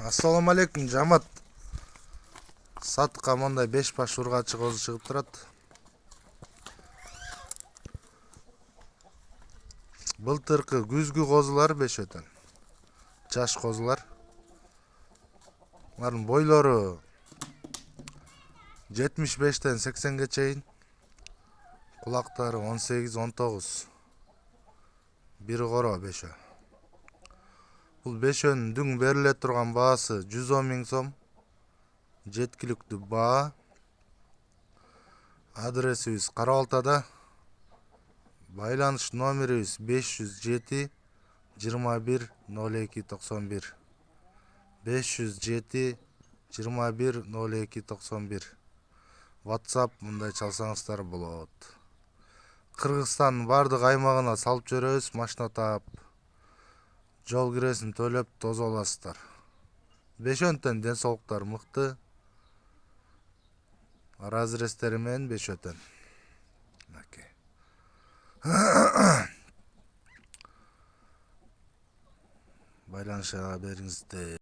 Assalamu alaikum жамат. Сатқа мындай 5 баш ургачы козу чыгып турат. Былтыркы күзгү козулар 5 өтөн. Жаш козулар. Алардын бойлору 75-тен 80ге чейин. Кулактары 18-19. Бири коро 5. Бул 5-өнүн дүң бериле турган баасы 110 миң сом. Жеткиликтүү баа. Адресибиз Кара Балтада. Байланыш номерибиз 507 21 02 91. 507 21 02 91. WhatsApp мындай чалсаңыздар болот. Кыргызстандын бардык аймагына салып жиберебиз, машина таап. Жол киресин төлөп тозо аласыздар. 5-өндөн ден соолуктар мыкты. Разрестери менен 5-өтөн. Байланышка бериңиздер.